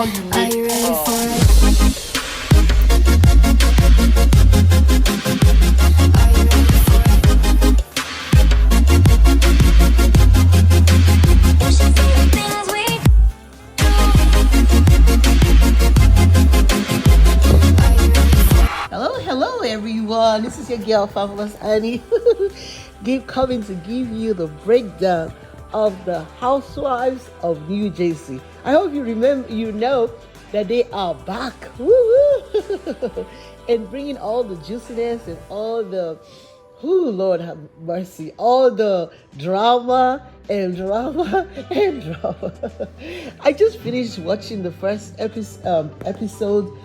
how you make. Are you ready for it? Hello everyone. This is your girl Fabulous Annie. Coming to give you the breakdown of the Housewives of New Jersey. I hope you know that they are back. Woo-woo. And bringing all the juiciness and all the, Lord have mercy, all the drama and drama and drama. I just finished watching the first episode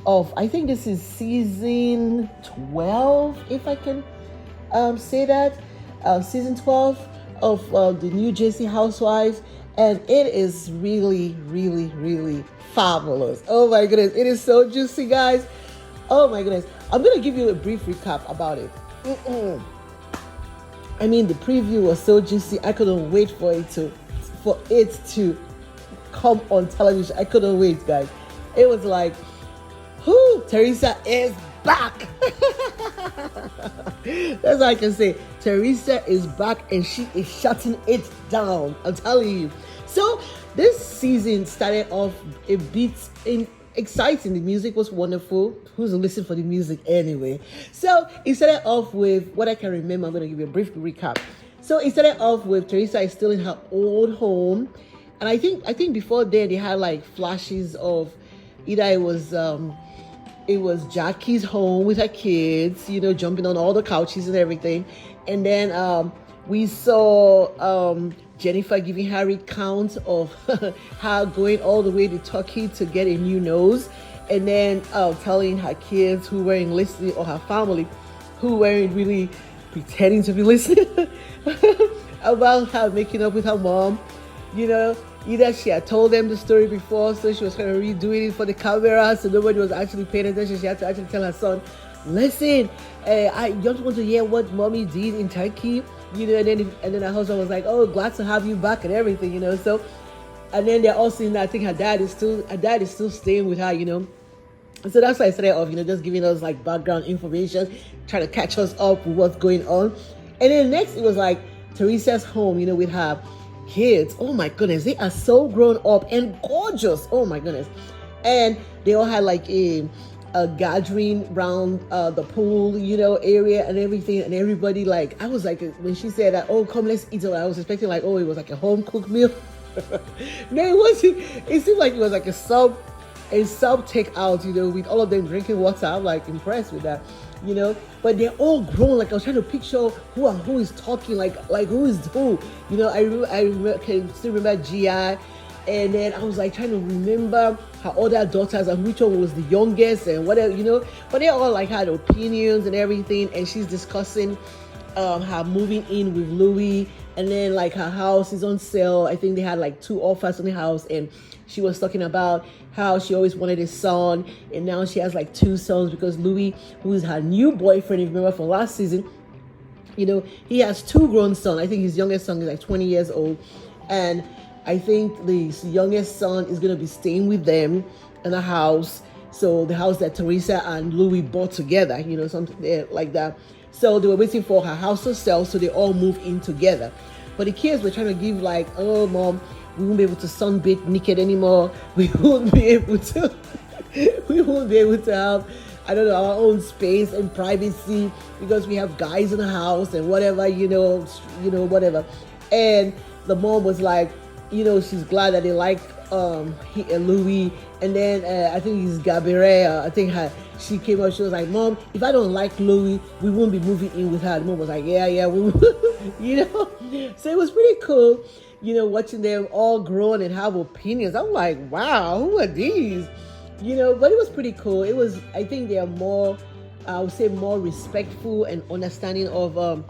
of, I think this is season 12, if I can say that, season 12 of the New Jersey Housewives, and it is really, really, really fabulous. Oh my goodness, it is so juicy, guys. Oh my goodness. I'm going to give you a brief recap about it. I mean, the preview was so juicy. I couldn't wait for it to come on television. I couldn't wait, guys. It was like, Teresa is back. That's all I can say. Teresa is back and she is shutting it down. I'm telling you. So this season started off a bit exciting. The music was wonderful. Who's listening for the music anyway? So it started off with what I can remember. I'm going to give you a brief recap. So it started off with Teresa is still in her old home, and I think before then they had like flashes of either it was Jackie's home with her kids, jumping on all the couches and everything. And then we saw Jennifer giving her recount of her going all the way to Turkey to get a new nose. And then telling her kids who weren't listening, or her family who weren't really pretending to be listening, about her making up with her mom. Either she had told them the story before, so she was kind of redoing it for the camera, so nobody was actually paying attention. She had to actually tell her son, listen, I just want to hear what mommy did in Turkey, and then her husband was like, oh, glad to have you back and everything, so, and then they're all saying that I think her dad is still staying with her, So that's why I started off, just giving us like background information, trying to catch us up with what's going on. And then next it was like Teresa's home, with her kids. Oh my goodness, they are so grown up and gorgeous. Oh my goodness. And they all had like a gathering around the pool, area and everything. And everybody, like, I was like, when she said that, oh, come, let's eat, I was expecting like, oh, it was like a home cooked meal. No, it wasn't. It seemed like it was like a sub takeout, with all of them drinking water. I'm like impressed with that, but they're all grown. Like I was trying to picture who is talking, like who is who, I can still remember GI, and then I was like trying to remember her other daughters and which one was the youngest and whatever, but they all like had opinions and everything, and she's discussing her moving in with Louis, and then like her house is on sale. I think they had like 2 offers on the house, and she was talking about how she always wanted a son, and now she has like 2 sons because Louis, who is her new boyfriend, if you remember from last season, he has 2 grown sons. I think his youngest son is like 20 years old, and I think the youngest son is going to be staying with them in a house. So the house that Teresa and Louis bought together, something like that. So they were waiting for her house to sell, so they all moved in together. But the kids were trying to give like, oh, mom, we won't be able to sunbathe naked anymore. We won't be able to have, I don't know, our own space and privacy because we have guys in the house and whatever, whatever. And the mom was like, she's glad that they like Louis. And then I think it's Gabrielle. I think she came up. She was like, Mom, if I don't like Louis, we won't be moving in with her. The mom was like, yeah, we So it was pretty cool, watching them all grown and have opinions. I'm like, wow, who are these? But it was pretty cool. I think they are more, I would say, more respectful and understanding of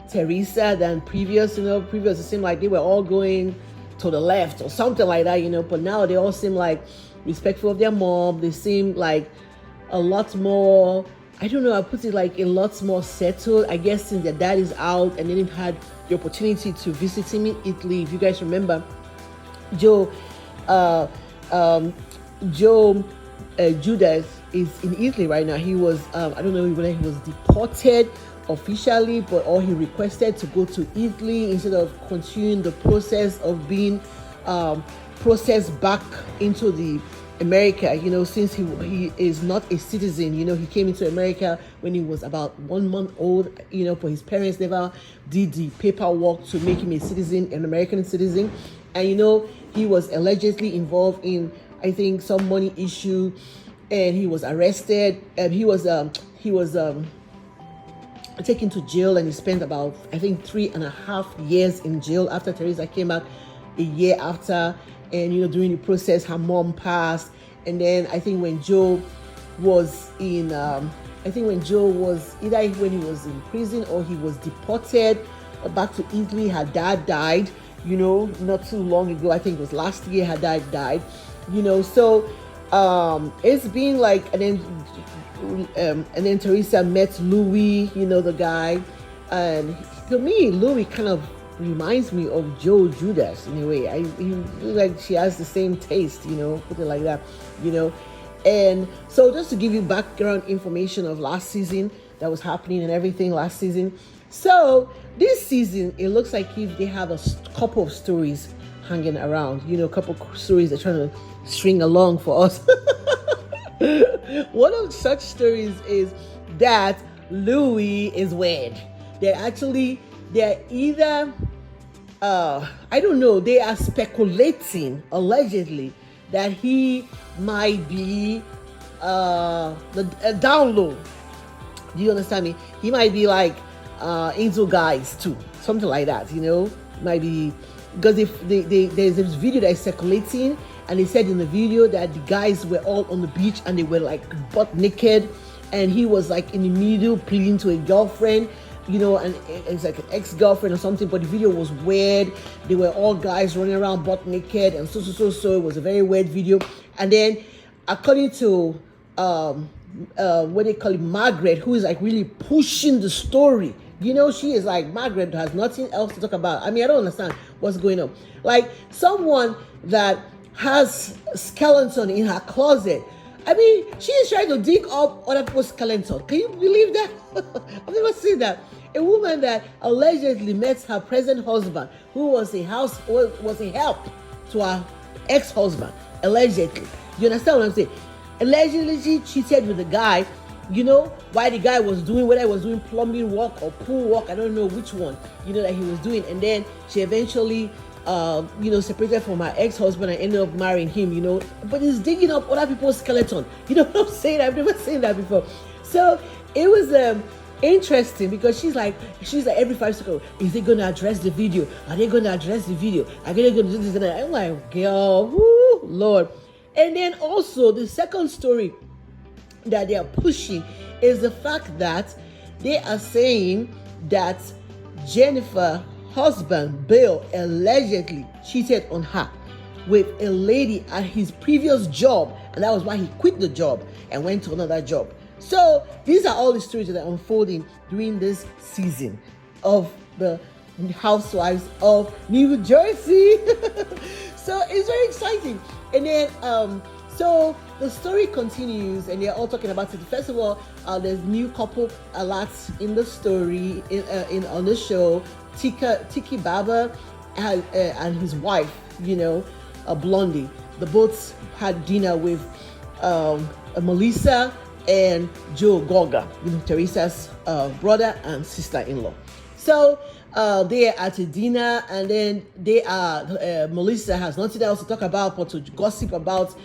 Teresa than previous. Previous it seemed like they were all going to the left or something like that, but now they all seem like respectful of their mom. They seem like a lot more, I don't know, I put it like a lot more settled, I guess, since their dad is out, and then they've had the opportunity to visit him in Italy. If you guys remember, Joe Joe Judas is in Italy right now. He was, I don't know whether he was deported officially, or he requested to go to Italy instead of continuing the process of being processed back into the America, since he is not a citizen. He came into America when he was about 1 month old, for his parents never did the paperwork to make him a citizen, an American citizen. And, he was allegedly involved in, I think, some money issue, and he was arrested, and he was taken to jail, and he spent about, I think, 3.5 years in jail after Teresa came out a year after. And during the process, her mom passed, and then I think when Joe was in, either when he was in prison or he was deported back to Italy, her dad died. Not too long ago. I think it was last year. Her dad died. So it's been like, and then Teresa met Louis, the guy, and to me, Louis kind of reminds me of Joe Judas in a way. I feel like she has the same taste, put it like that, And so just to give you background information of last season that was happening and everything last season. So this season, it looks like if they have a couple of stories hanging around, a couple of stories they're trying to string along for us. One of such stories is that Louis is wed. They're either, I don't know, they are speculating, allegedly, that he might be the down low. Do you understand me? He might be like into guys too, something like that, might be, because there's this video that is circulating, and they said in the video that the guys were all on the beach and they were like butt naked, and he was like in the middle pleading to a girlfriend, and it's like an ex-girlfriend or something, but the video was weird. They were all guys running around butt naked, and so it was a very weird video. And then according to what they call it, Margaret, who is like really pushing the story, she is like, Margaret has nothing else to talk about. I mean, I don't understand what's going on. Like someone that has skeleton in her closet, I mean, she is trying to dig up other people's skeleton. Can you believe that? I've never seen that. A woman that allegedly met her present husband, who was a help to her ex-husband, allegedly. You understand what I'm saying? Allegedly, she cheated with the guy, while the guy was doing, whether he was doing plumbing work or pool work, I don't know which one, that he was doing. And then she eventually separated from her ex-husband and ended up marrying him, but he's digging up other people's skeleton. You know what I'm saying? I've never seen that before. So it was interesting, because she's like every 5 seconds, is they going to address the video? Are they going to address the video? Are they going to do this and that? I'm like, girl, whoo, Lord. And then also the second story that they are pushing is the fact that they are saying that Jennifer husband Bill allegedly cheated on her with a lady at his previous job, and that was why he quit the job and went to another job. So these are all the stories that are unfolding during this season of the Housewives of New Jersey. So it's very exciting. And then so the story continues, and they're all talking about it. First of all, there's new couple alerts in the story on the show. Tiki Baba and his wife, Blondie. The both had dinner with Melissa and Joe Goga, Teresa's brother and sister-in-law. So they are at a dinner, and then Melissa has nothing else to talk about but to gossip about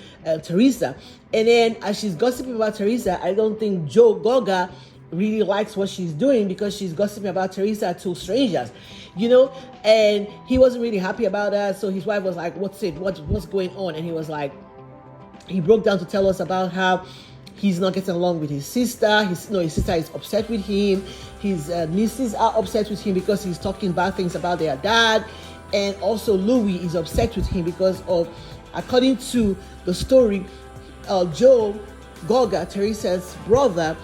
Teresa. And then as she's gossiping about Teresa, I don't think Joe Goga really likes what she's doing, because she's gossiping about Teresa to strangers, and he wasn't really happy about that. So his wife was like, what's going on? And he was like, he broke down to tell us about how he's not getting along with his sister. His sister is upset with him. His nieces are upset with him because he's talking bad things about their dad. And also Louis is upset with him because of, according to the story, Joe Goga, Teresa's brother,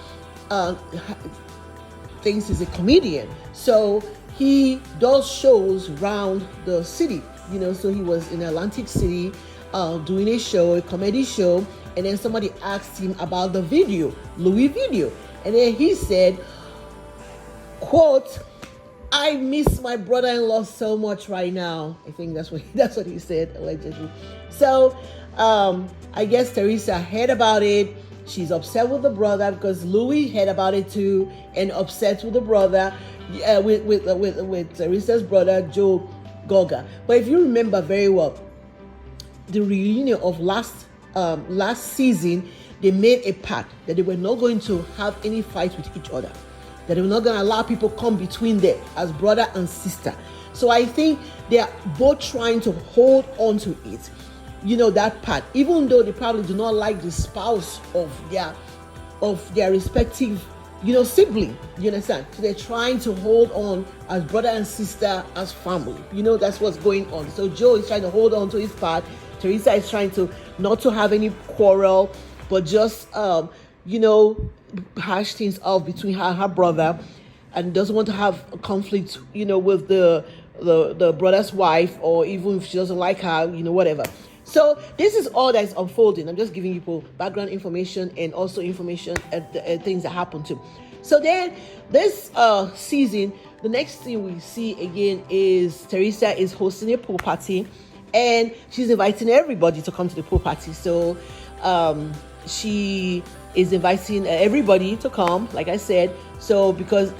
thinks he's a comedian. So he does shows around the city, so he was in Atlantic City doing a show, a comedy show, and then somebody asked him about the video, Louis video, and then he said, quote, "I miss my brother-in-law so much right now." I think that's what he said, allegedly. So I guess Teresa heard about it. She's upset with the brother because Louis heard about it too, and upset with the brother, with Teresa's brother Joe Goga. But if you remember very well, the reunion of last season, they made a pact that they were not going to have any fight with each other, that they were not going to allow people come between them as brother and sister. So I think they are both trying to hold on to it, that part, even though they probably do not like the spouse of their respective sibling. You understand? So they're trying to hold on as brother and sister, as family. That's what's going on. So Joe is trying to hold on to his part. Teresa is trying to not to have any quarrel, but just hash things out between her and her brother, and doesn't want to have a conflict with the brother's wife, or even if she doesn't like her, whatever. So this is all that is unfolding. I'm just giving people background information and also information at things that happen too. So then this season, the next thing we see again is Teresa is hosting a pool party, and she's inviting everybody to come to the pool party. So she is inviting everybody to come, like I said. So because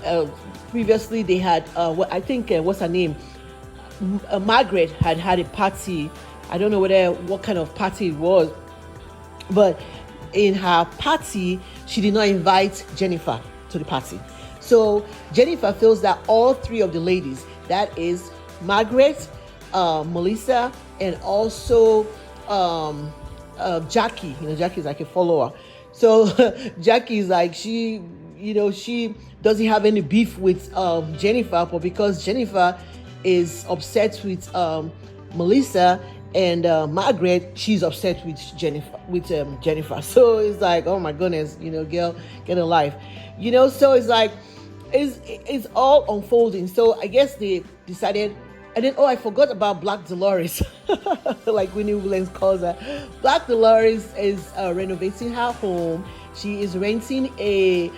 previously they had what's her name, Margaret had a party. I don't know what kind of party it was, but in her party, she did not invite Jennifer to the party. So Jennifer feels that all three of the ladies, that is Margaret, Melissa, and also Jackie. Jackie is like a follower. So Jackie is like, she doesn't have any beef with Jennifer, but because Jennifer is upset with Melissa and Margaret, she's upset with Jennifer. So it's like, oh my goodness, girl, get a life. So it's like, it's all unfolding. So I guess they decided, and then, I forgot about Black Dolores, like Winnie Williams calls her. Black Dolores is renovating her home. She is renting a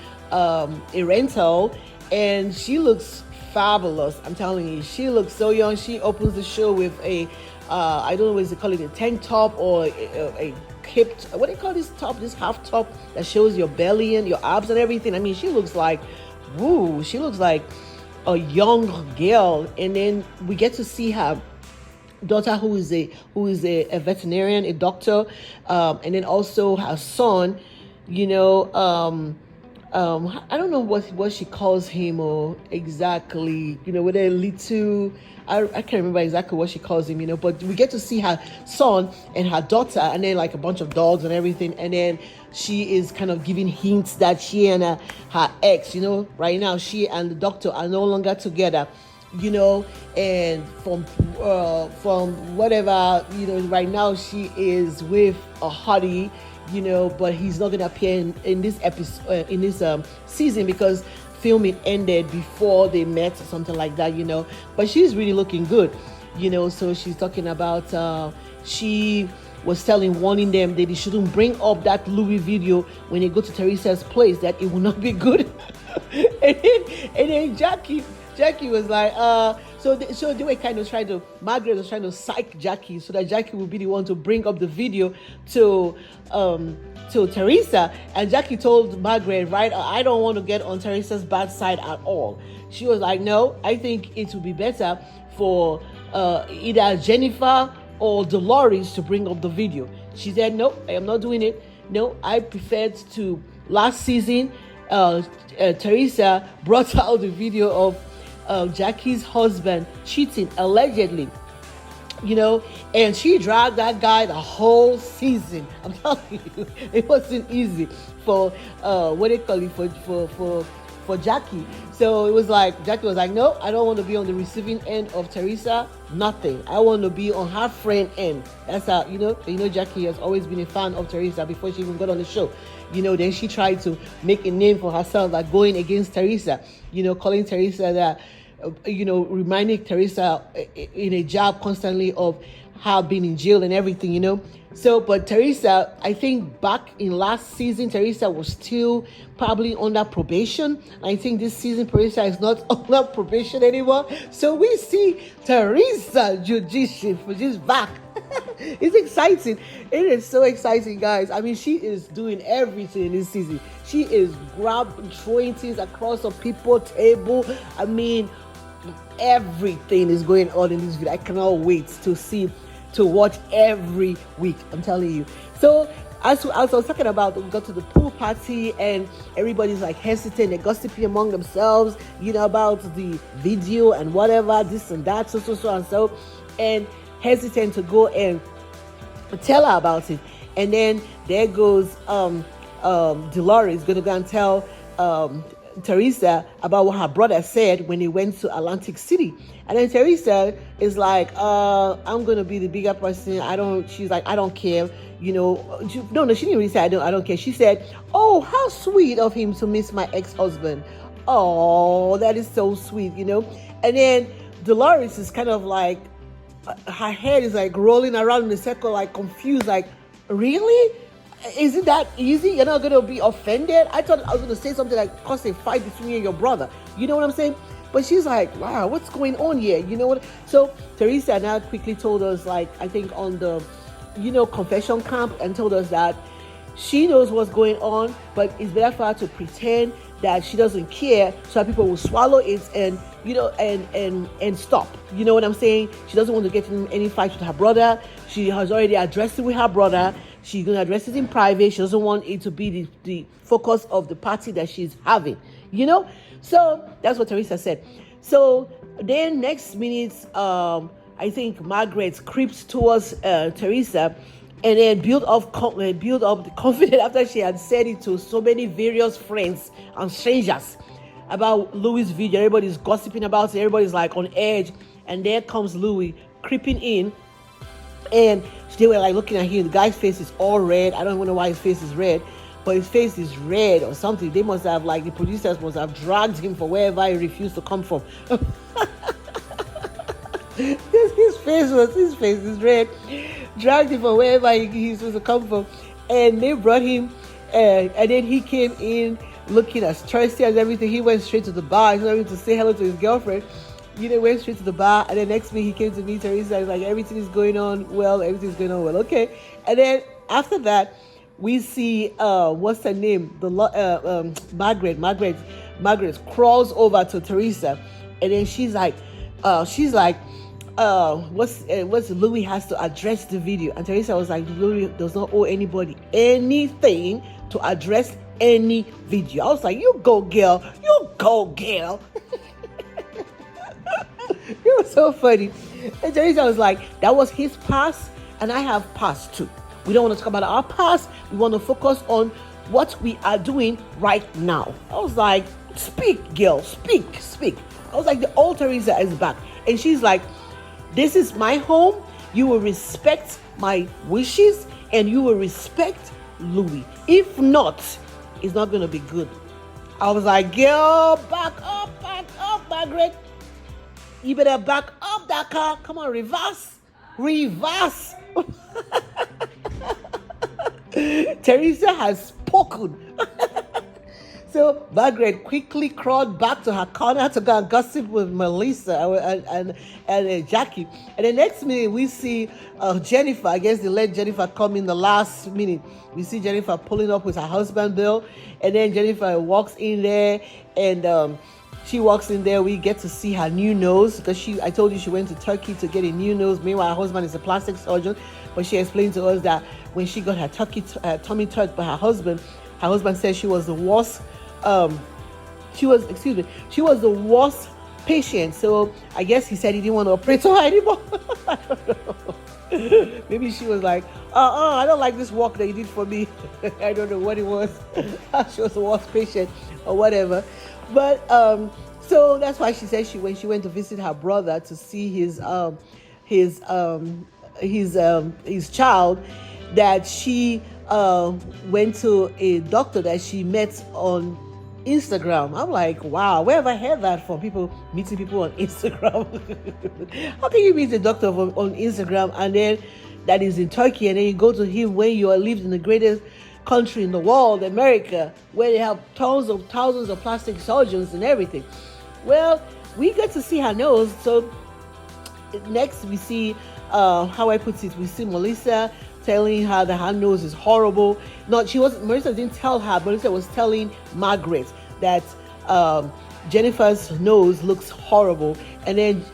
rental, and she looks fabulous. I'm telling you, she looks so young. She opens the show with a I don't know what they call it, a tank top or a hip, what do you call this top, this half top that shows your belly and your abs and everything. I mean, she looks like, she looks like a young girl. And then we get to see her daughter, who is a veterinarian, a doctor, and then also her son, I don't know what she calls him or exactly, with a little, I can't remember exactly what she calls him, but we get to see her son and her daughter, and then like a bunch of dogs and everything. And then she is kind of giving hints that she and her ex, right now she and the doctor are no longer together, and from whatever, right now she is with a hottie, but he's not going to appear in this episode, in this season, because filming ended before they met or something like that, but she's really looking good, so she's talking about, she was warning them that they shouldn't bring up that Louis video when they go to Teresa's place, that it will not be good. and then Jackie was like, so they were kind of trying to, Margaret was trying to psych Jackie so that Jackie would be the one to bring up the video to Teresa. And Jackie told Margaret, right, I don't want to get on Teresa's bad side at all. She was like, no, I think it would be better for either Jennifer or Dolores to bring up the video. She said, no, I am not doing it. No, I preferred to, last season, Teresa brought out the video of Jackie's husband cheating, allegedly, and she dragged that guy the whole season. I'm telling you, it wasn't easy for what they call it, for Jackie. So it was like, Jackie was like, no, I don't want to be on the receiving end of Teresa, nothing. I want to be on her friend end. That's how, Jackie has always been a fan of Teresa before she even got on the show. Then she tried to make a name for herself by going against Teresa, calling Teresa that, reminding Teresa in a job constantly of her being in jail and everything, So, but Teresa, I think back in last season, Teresa was still probably under probation. I think this season, Teresa is not under probation anymore. So we see Teresa Judicial, which is back. It's exciting. It is so exciting, guys. I mean, she is doing everything in this season. She is throwing things across the people table. I mean, everything is going on in this video. I cannot wait to watch every week. I'm telling you. So as I was talking about, we got to the pool party and everybody's like hesitant, they're gossiping among themselves, about the video and whatever, this and that, so and so, and hesitant to go and tell her about it. And then there goes Dolores gonna go and tell Teresa about what her brother said when he went to Atlantic City. And then Teresa is like, I'm gonna be the bigger person. She's like, I don't care. No, she didn't really say I don't care. She said, oh, how sweet of him to miss my ex-husband. Oh, that is so sweet, And then Dolores is kind of like, her head is like rolling around in a circle, like confused, like, really? Is it that easy? You're not going to be offended? I thought I was going to say something like cause a fight between you and your brother. You know what I'm saying? But she's like, wow, what's going on here? You know what? So Teresa now quickly told us, like, I think on the, confession camp, and told us that she knows what's going on, but it's better for her to pretend that she doesn't care so that people will swallow it and, and stop. You know what I'm saying? She doesn't want to get in any fight with her brother. She has already addressed it with her brother. She's going to address it in private. She doesn't want it to be the focus of the party that she's having, So that's what Teresa said. So then next minute, I think Margaret creeps towards Teresa and then build up the confidence after she had said it to so many various friends and strangers about Louis' video. Everybody's gossiping about it. Everybody's like on edge. And there comes Louis creeping in. And they were like looking at him. The guy's face is all red. I don't even know why his face is red, but his face is red or something. They must have, like, the producers must have dragged him for wherever he refused to come from. his face is red. Dragged him from wherever he's supposed to come from. And they brought him, and then he came in looking as thirsty as everything. He went straight to the bar. He wanted to say hello to his girlfriend. Went straight to the bar, and then next minute he came to meet Teresa. He's like, everything's going on well. Okay. And then after that, we see what's her name? Margaret. Margaret crawls over to Teresa, and then she's like, what's Louis has to address the video, and Teresa was like, Louis does not owe anybody anything to address any video. I was like, you go, girl. It was so funny. And Teresa was like, that was his past, and I have past too. We don't want to talk about our past. We want to focus on what we are doing right now. I was like, speak, girl, speak. I was like, the old Teresa is back. And she's like, this is my home. You will respect my wishes, and you will respect Louis. If not, it's not going to be good. I was like, girl, back up, Margaret. You better back up that car. Come on, reverse. Teresa has spoken. So Margaret quickly crawled back to her corner to go and gossip with Melissa and Jackie. And the next minute, we see Jennifer. I guess they let Jennifer come in the last minute. We see Jennifer pulling up with her husband, Bill. And then Jennifer walks in there, and she walks in there. We get to see her new nose, because I told you she went to Turkey to get a new nose. Meanwhile, her husband is a plastic surgeon. But she explained to us that when she got her tummy tucked by her husband said she was the worst. She was the worst patient. So I guess he said he didn't want to operate on her anymore. I don't know. Maybe she was like, I don't like this work that you did for me. I don't know what it was. She was the worst patient or whatever. But so that's why she said when she went to visit her brother to see his child, that she went to a doctor that she met on Instagram. I'm like, wow, where have I heard that from? People meeting people on Instagram. How can you meet a doctor on Instagram and then that is in Turkey, and then you go to him when you are lived in the greatest country in the world, America, where they have thousands of plastic surgeons and everything? Well, we get to see her nose. So next we see, how I put it, we see Melissa telling her that her nose is horrible. Melissa didn't tell her, Melissa was telling Margaret that Jennifer's nose looks horrible. And then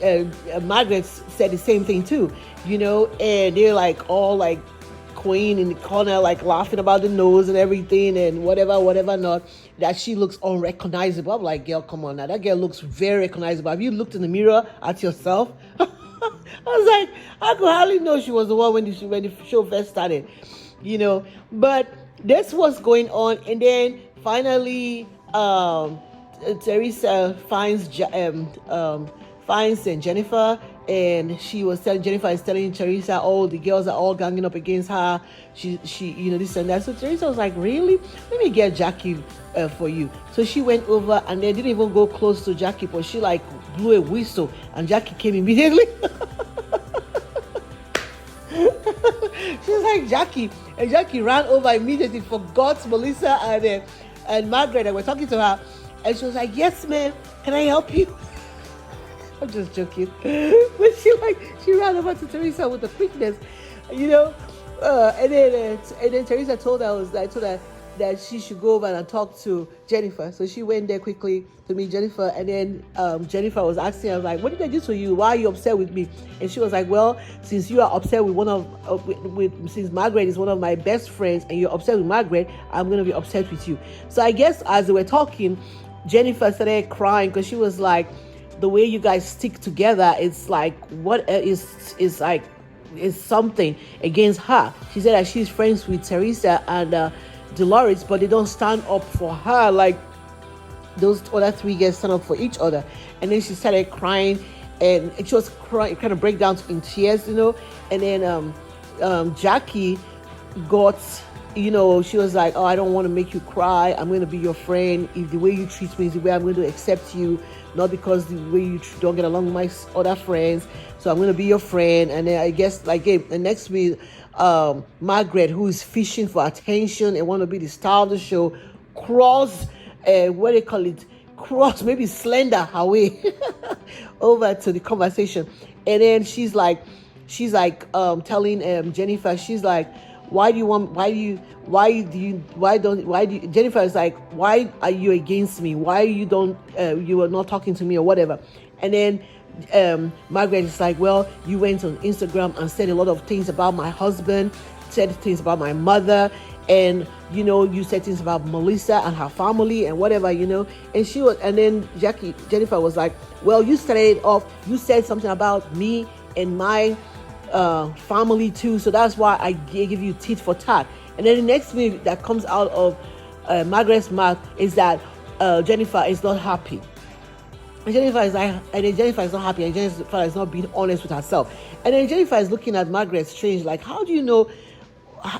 Margaret said the same thing too, and they're like all like queen in the corner, like laughing about the nose and everything and whatever not, that she looks unrecognizable. I'm like, girl, come on now, that girl looks very recognizable. Have you looked in the mirror at yourself? I was like, I could hardly know she was the one when the show first started, But this was going on, and then finally, Teresa finds Jennifer, and Jennifer is telling Teresa, oh, the girls are all ganging up against her. She, this and that. So Teresa was like, really? Let me get Jackie for you. So she went over, and they didn't even go close to Jackie, but she like blew a whistle, and Jackie came immediately. She was like, Jackie, and Jackie ran over immediately, forgot Melissa and Margaret that were talking to her, and she was like, yes, ma'am, can I help you? I'm just joking. But she ran over to Teresa with the quickness, and then Teresa told her that she should go over and talk to Jennifer. So she went there quickly to meet Jennifer, and then Jennifer was asking her, like, what did I do to you? Why are you upset with me? And she was like, well, since you are upset with since Margaret is one of my best friends and you're upset with Margaret, I'm going to be upset with you. So I guess as they were talking, Jennifer started crying because she was like, the way you guys stick together, it's like, what is something against her. She said that she's friends with Teresa and Dolores, but they don't stand up for her like those other three girls stand up for each other. And then she started crying, and she was crying, kind of break down in tears, and then Jackie got, she was like, oh, I don't want to make you cry, I'm going to be your friend. If the way you treat me is the way I'm going to accept you, not because the way you don't get along with my other friends, so I'm going to be your friend. And then I guess the next week, Margaret, who is fishing for attention and want to be the star of the show, maybe slender her way over to the conversation. And then she's like telling Jennifer, she's like, Jennifer is like, why are you against me? Why you are not talking to me or whatever? And then Margaret is like, well, you went on Instagram and said a lot of things about my husband, said things about my mother, and you said things about Melissa and her family and whatever, and then Jennifer was like, well, you started off, you said something about me and my family too, so that's why I give you tit for tat. And then the next thing that comes out of Margaret's mouth is that Jennifer is not happy. And Jennifer is not happy, and Jennifer is not being honest with herself. And then Jennifer is looking at Margaret strange, like, how do you know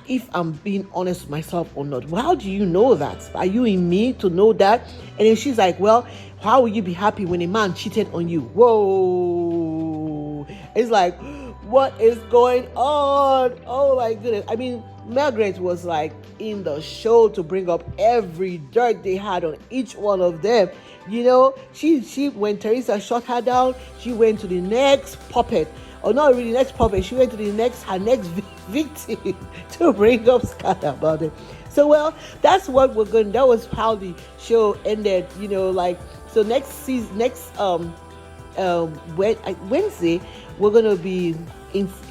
if I'm being honest with myself or not? Well, how do you know that? Are you in me to know that? And then she's like, well, how will you be happy when a man cheated on you? Whoa. It's like, what is going on? Oh my goodness. I mean, Margaret was like in the show to bring up every dirt they had on each one of them. She when Teresa shut her down, she went to the next puppet. Or not really next puppet, she went to her next victim to bring up scat about it. So, well, that's what that was how the show ended, so next Wednesday, we're going to be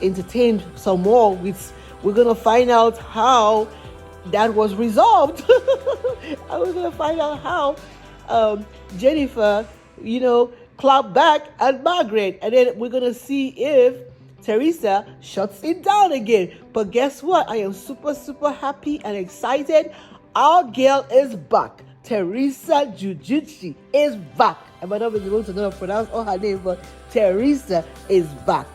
entertained some more we're going to find out how that was resolved. I was going to find out how Jennifer, clapped back at Margaret, and then we're going to see if Teresa shuts it down again. But guess what? I am super, super happy and excited. Our girl is back. Teresa Jujutsu is back. I might not be able to pronounce all her name, but Teresa is back.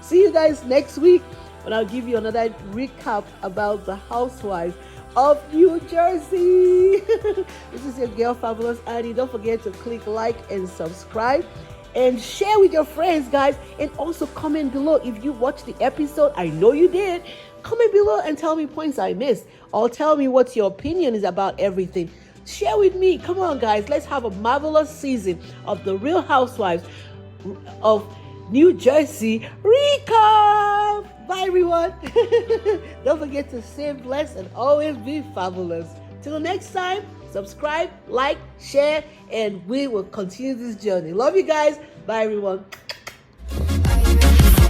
See you guys next week, and I'll give you another recap about the housewives of New Jersey. This is your girl, Fabulous Aydin. Don't forget to click like and subscribe. And share with your friends, guys. And also comment below if you watched the episode. I know you did. Comment below and tell me points I missed. Or tell me what your opinion is about everything. Share with me. Come on, guys. Let's have a marvelous season of The Real Housewives of New Jersey recap. Bye, everyone. Don't forget to stay blessed and always be fabulous. Till next time, subscribe, like, share, and we will continue this journey. Love you guys. Bye, everyone.